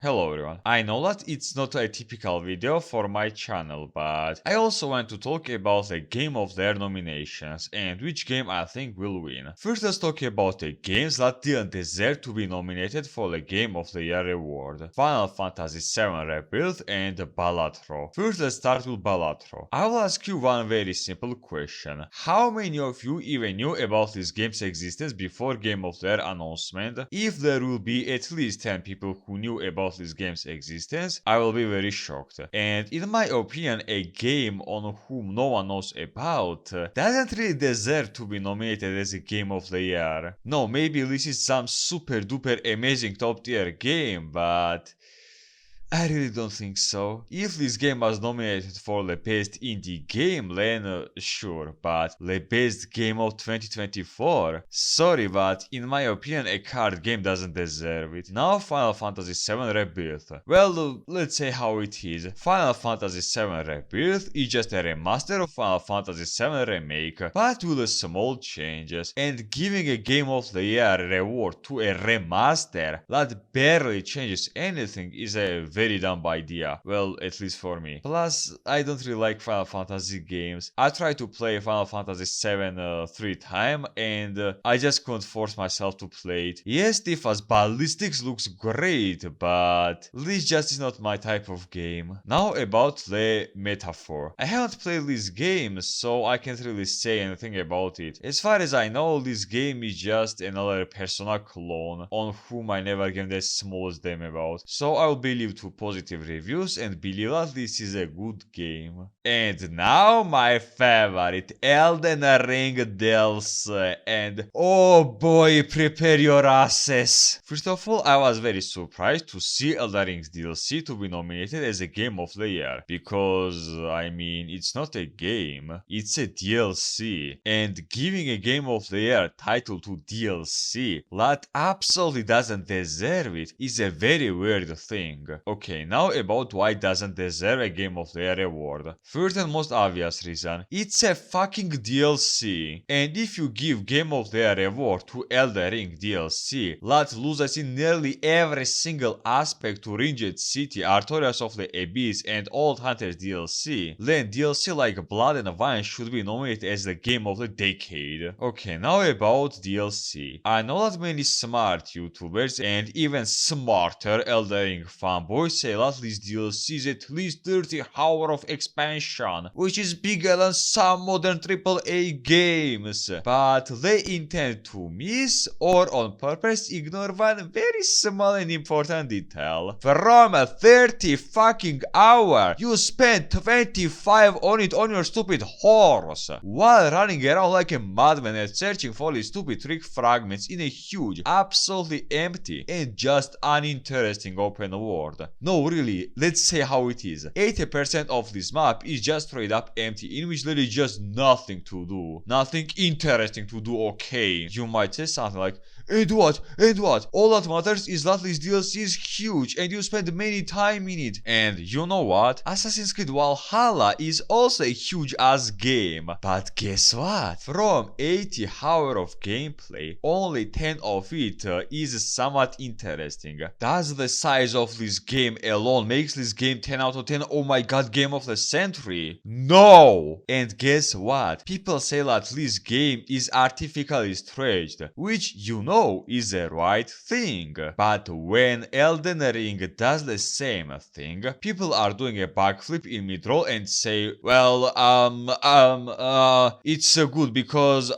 Hello everyone. I know that it's not a typical video for my channel, but I also want to talk about the Game of the Year nominations and which game I think will win. First, let's talk about the games that didn't deserve to be nominated for the Game of the Year award. Final Fantasy VII Rebirth and Balatro. First, let's start with Balatro. I will ask you one very simple question. How many of you even knew about this game's existence before Game of the Year announcement? If there will be at least 10 people who knew about this game's existence, I will be very shocked. And in my opinion, a game on whom no one knows about doesn't really deserve to be nominated as a Game of the Year. No, maybe this is some super duper amazing top tier game, but I really don't think so. If this game was nominated for the best indie game, then sure, but the best game of 2024? Sorry, but in my opinion, a card game doesn't deserve it. Now Final Fantasy VII Rebirth. Well, let's say how it is. Final Fantasy VII Rebirth is just a remaster of Final Fantasy VII Remake, but with small changes, and giving a Game of the Year reward to a remaster that barely changes anything is a very dumb idea. Well, at least for me. Plus, I don't really like Final Fantasy games. I tried to play Final Fantasy VII 3 times and I just couldn't force myself to play it. Yes, Tifa's ballistics looks great, but this just is not my type of game. Now about the metaphor. I haven't played this game, so I can't really say anything about it. As far as I know, this game is just another Persona clone on whom I never gave the smallest damn about. So I will believe to positive reviews and believe that this is a good game. And now my favorite, Elden Ring DLC, and oh boy, prepare your asses. First of all, I was very surprised to see Elden Ring's DLC to be nominated as a Game of the Year, because I mean, it's not a game, it's a DLC, and giving a Game of the Year title to DLC that absolutely doesn't deserve it is a very weird thing. Okay, now about why it doesn't deserve a Game of the Year award. First and most obvious reason, it's a fucking DLC. And if you give Game of the Year award to Elden Ring DLC that loses in nearly every single aspect to Ringed City, Artorias of the Abyss and Old Hunters DLC, then DLC like Blood and Wine should be nominated as the Game of the Decade. Okay, now about DLC. I know that many smart YouTubers and even smarter Elden Ring fanboys say that this DLC is at least 30 hours of expansion, which is bigger than some modern AAA games, but they intend to miss or on purpose ignore one very small and important detail. From 30 fucking hours, you spent 25 on it on your stupid horse, while running around like a madman and searching for these stupid trick fragments in a huge, absolutely empty and just uninteresting open world. No, really, let's say how it is. 80% of this map is just straight up empty, in which there is just nothing to do. Nothing interesting to do, okay. You might say something like, and what? And what? All that matters is that this DLC is huge and you spend many time in it. And you know what? Assassin's Creed Valhalla is also a huge ass game. But guess what? From 80 hours of gameplay, only 10 of it is somewhat interesting. Does the size of this game alone makes this game 10 out of 10? Oh my god, game of the century? No! And guess what? People say that this game is artificially stretched, which you know is the right thing. But when Elden Ring does the same thing, people are doing a backflip in mid-roll and say, well, it's good because, get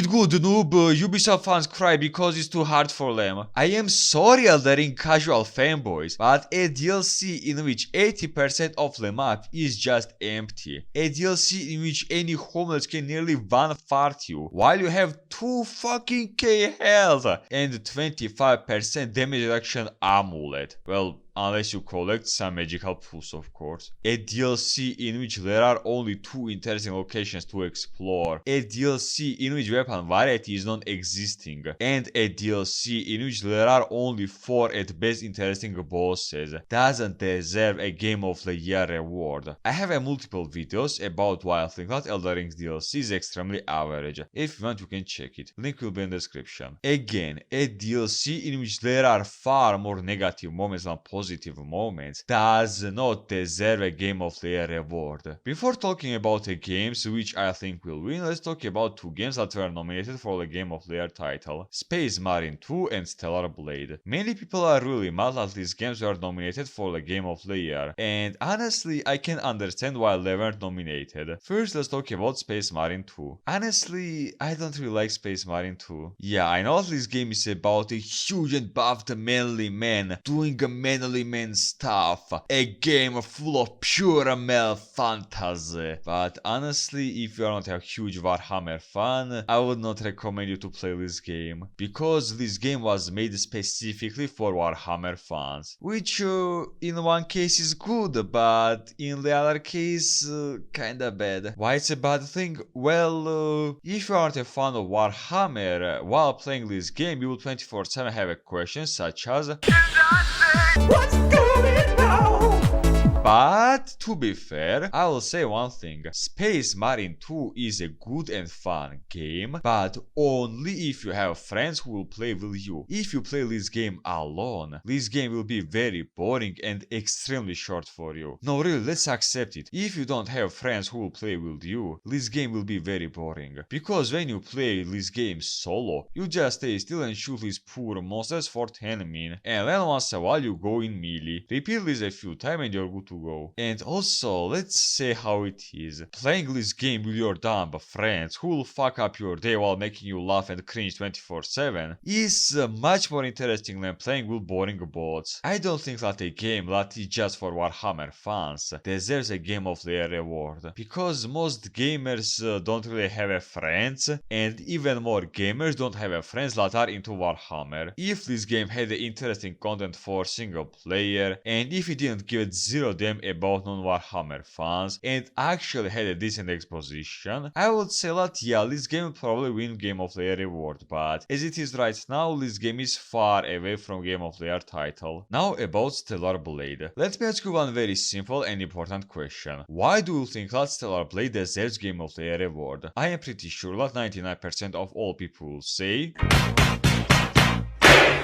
good noob, Ubisoft fans cry because it's too hard for them. I am sorry Elden Ring casual fanboys, but a DLC in which 80% of the map is just empty, a DLC in which any homeless can nearly one-fart you, while you have 2 fucking K health and 25% damage reduction amulet. Well, unless you collect some magical pools, of course. A DLC in which there are only 2 interesting locations to explore. A DLC in which weapon variety is non-existing. And a DLC in which there are only 4 at best interesting bosses. Doesn't deserve a Game of the Year reward. I have a multiple videos about why I think that Elden Ring DLC is extremely average. If you want, you can check it. Link will be in the description. Again, a DLC in which there are far more negative moments than positive moments does not deserve a Game of the Year reward. Before talking about the games which I think will win, let's talk about 2 games that were nominated for the Game of the Year title. Space Marine 2 and Stellar Blade. Many people are really mad that these games were nominated for the Game of the Year, and honestly I can understand why they weren't nominated. First, let's talk about Space Marine 2. Honestly, I don't really like Space Marine 2. Yeah, I know this game is about a huge and buffed manly man doing manly man stuff. A game full of pure male fantasy. But honestly, if you are not a huge Warhammer fan, I would not recommend you to play this game. Because this game was made specifically for Warhammer fans. Which in one case is good, but in the other case kinda bad. Why it's a bad thing? Well, if you aren't a fan of Warhammer, while playing this game you will 24/7 have a question such as what's going on? But to be fair, I will say one thing. Space Marine 2 is a good and fun game, but only if you have friends who will play with you. If you play this game alone, this game will be very boring and extremely short for you. No, really, let's accept it. If you don't have friends who will play with you, this game will be very boring. Because when you play this game solo, you just stay still and shoot these poor monsters for 10 min, and then once a while you go in melee. Repeat this a few times and you're good to go. And also, let's say how it is. Playing this game with your dumb friends who will fuck up your day while making you laugh and cringe 24/7 is much more interesting than playing with boring bots. I don't think that a game that is just for Warhammer fans deserves a Game of the Year reward. Because most gamers don't really have a friends, and even more gamers don't have a friends that are into Warhammer. If this game had interesting content for single player, and if it didn't give it zero damn about non-Warhammer fans, and actually had a decent exposition, I would say that yeah, this game will probably win Game of the Year reward, but as it is right now, this game is far away from Game of the Year title. Now about Stellar Blade. Let me ask you one very simple and important question. Why do you think that Stellar Blade deserves Game of the Year reward? I am pretty sure that 99% of all people will say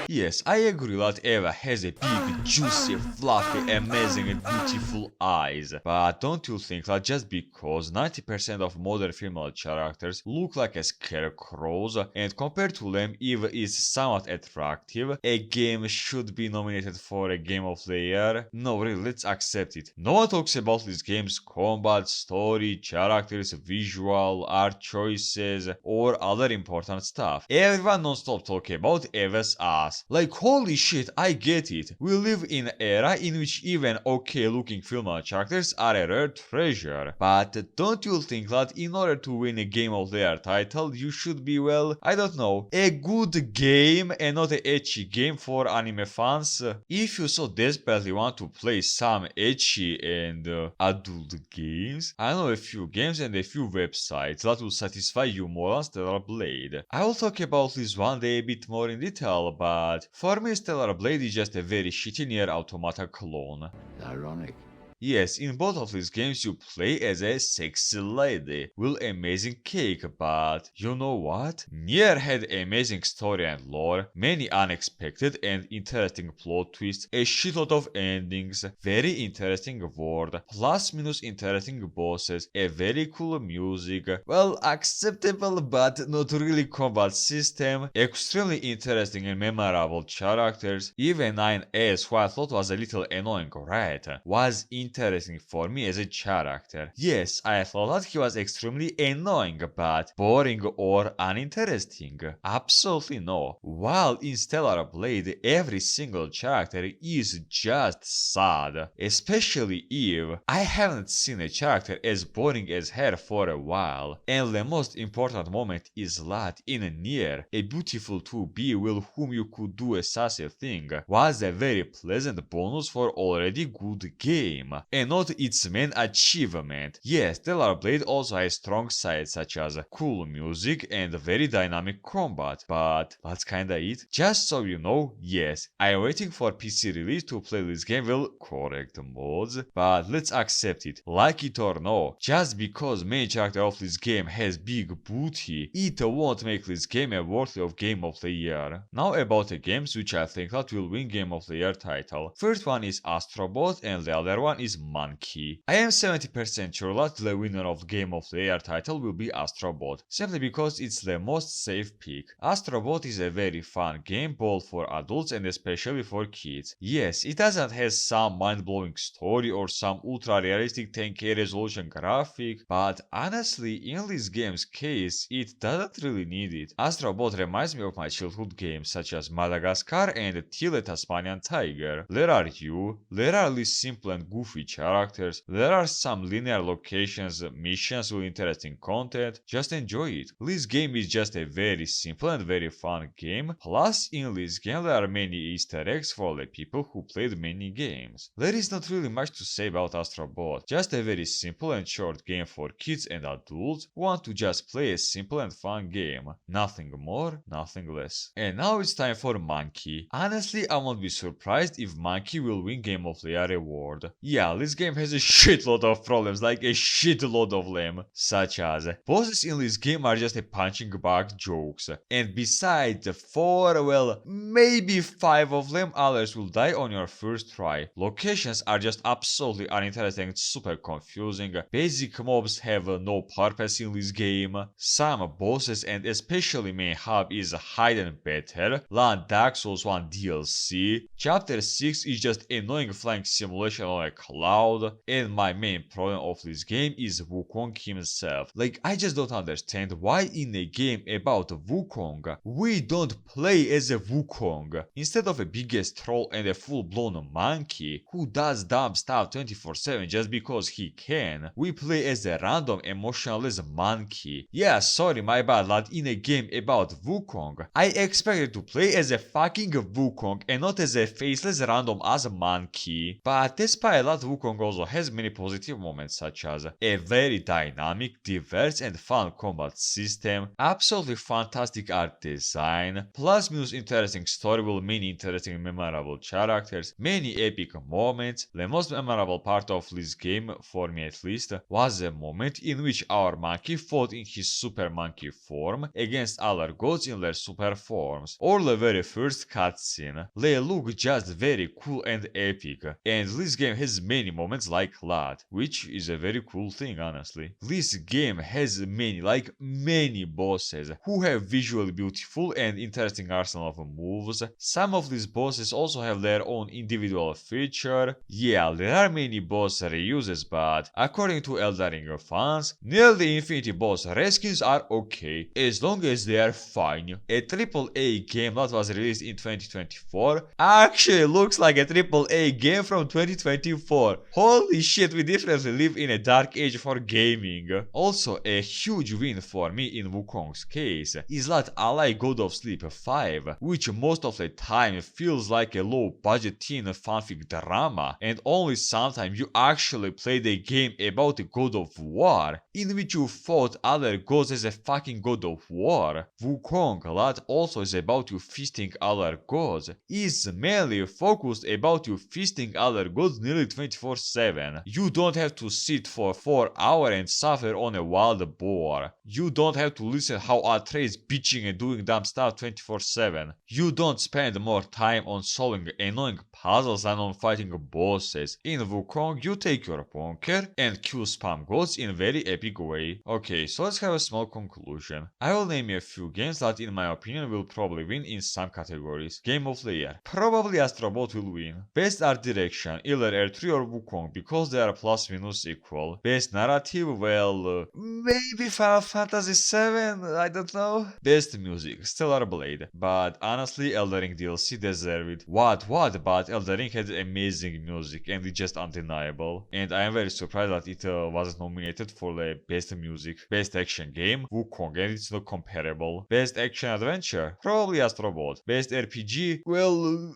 yes, I agree that Eva has a big, juicy, fluffy, amazing and beautiful eyes. But don't you think that just because 90% of modern female characters look like scarecrows, and compared to them Eve is somewhat attractive, a game should be nominated for a Game of the Year? No, really, let's accept it. No one talks about this game's combat, story, characters, visual, art choices, or other important stuff. Everyone non-stop talk about Eva's ass. Like, holy shit, I get it. We live in an era in which even okay looking female characters are a rare treasure. But don't you think that in order to win a Game of the Year title, you should be, well, I don't know, a good game and not an ecchi game for anime fans? If you so desperately want to play some ecchi and adult games, I know a few games and a few websites that will satisfy you more than Stellar Blade. I will talk about this one day a bit more in detail, but for me Stellar Blade is just a very shitty Nier Automata clone. Ironic. Yes, in both of these games you play as a sexy lady with amazing cake, but you know what? Nier had amazing story and lore, many unexpected and interesting plot twists, a shitload of endings, very interesting world, plus minus interesting bosses, a very cool music, well, acceptable but not really combat system, extremely interesting and memorable characters, even 9S, who I thought was a little annoying rat, was interesting for me as a character. Yes, I thought that he was extremely annoying, but boring or uninteresting? Absolutely no. While in Stellar Blade, every single character is just sad. Especially Eve. I haven't seen a character as boring as her for a while. And the most important moment is that in Nier, a beautiful 2B with whom you could do a sassy thing was a very pleasant bonus for already good game, and not its main achievement. Yes, Stellar Blade also has strong sides such as cool music and very dynamic combat, but that's kinda it. Just so you know, yes, I'm waiting for PC release to play this game with correct mods, but let's accept it, like it or no, just because main character of this game has big booty, it won't make this game a worthy of Game of the Year. Now about the games which I think that will win Game of the Year title. First one is Astrobot and the other one is Monkey. I am 70% sure that the winner of Game of the Year title will be Astrobot, simply because it's the most safe pick. Astrobot is a very fun game both for adults and especially for kids. Yes, it doesn't have some mind-blowing story or some ultra-realistic 10K resolution graphic, but honestly, in this game's case, it doesn't really need it. Astrobot reminds me of my childhood games such as Madagascar and Till a Tasmanian Tiger. There are really simple and goofy characters, there are some linear locations, missions with interesting content, just enjoy it. This game is just a very simple and very fun game, plus in this game there are many easter eggs for the people who played many games. There is not really much to say about Astrobot, just a very simple and short game for kids and adults who want to just play a simple and fun game. Nothing more, nothing less. And now it's time for Monkey. Honestly, I won't be surprised if Monkey will win Game of the Year award. Yeah, this game has a shitload of problems, like a shitload of them, such as bosses in this game are just a punching bag jokes, and besides the 4, well, maybe 5 of them others will die on your first try. Locations are just absolutely uninteresting and super confusing. Basic mobs have no purpose in this game. Some bosses and especially main hub is hidden better than Dark Souls 1 DLC. Chapter 6 is just annoying flying simulation on a cloud, and my main problem of this game is Wukong himself. Like, I just don't understand why in a game about Wukong, we don't play as a Wukong. Instead of a biggest troll and a full-blown monkey who does dumb stuff 24/7 just because he can, we play as a random emotionless monkey. Yeah, sorry, my bad lad, in a game about Wukong, I expected to play as a fucking Wukong and not as a faceless random ass monkey. But despite that, Wukong also has many positive moments such as a very dynamic, diverse and fun combat system, absolutely fantastic art design, plus minus interesting story with many interesting and memorable characters, many epic moments. The most memorable part of this game, for me at least, was the moment in which our monkey fought in his super monkey form against other gods in their super forms, or the very first cutscene. They look just very cool and epic, and this game has many moments like that, which is a very cool thing honestly. This game has many bosses who have visually beautiful and interesting arsenal of moves. Some of these bosses also have their own individual feature. Yeah, there are many boss reuses, but according to Elden Ring fans, nearly infinity boss reskins are okay, as long as they are fine. A AAA game that was released in 2024 actually looks like a AAA game from 2024. Holy shit, we definitely live in a dark age for gaming. Also, a huge win for me in Wukong's case is that I like God of Sleep 5, which most of the time feels like a low budget teen fanfic drama, and only sometimes you actually play the game about a God of War, in which you fought other gods as a fucking God of War. Wukong, that also is about you feasting other gods, is mainly focused about you feasting other gods nearly 24/7. You don't have to sit for 4 hours and suffer on a wild boar. You don't have to listen how Atreus bitching and doing dumb stuff 24/7. You don't spend more time on solving annoying puzzles than on fighting bosses. In Wukong, you take your bunker and kill spam gods in a very epic way. Okay, so let's have a small conclusion. I will name a few games that in my opinion will probably win in some categories. Game of the Year. Probably Astrobot will win. Best Art Direction, either R3 or Wukong because they are plus minus equal. Best narrative, well, maybe Final Fantasy VII, I don't know. Best music, Stellar Blade. But honestly, Elden Ring DLC deserve it. What? But Elden Ring had amazing music and it's just undeniable. And I am very surprised that it wasn't nominated for the best music. Best action game, Wukong, and it's not comparable. Best action adventure, probably Astro Bot. Best RPG, well,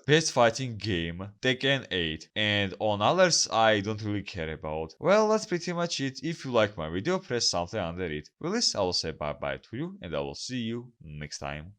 best fighting game, Tekken 8. And on others, I don't really care about. Well, that's pretty much it. If you like my video, press something under it. Well, this I will say bye bye to you, and I will see you next time.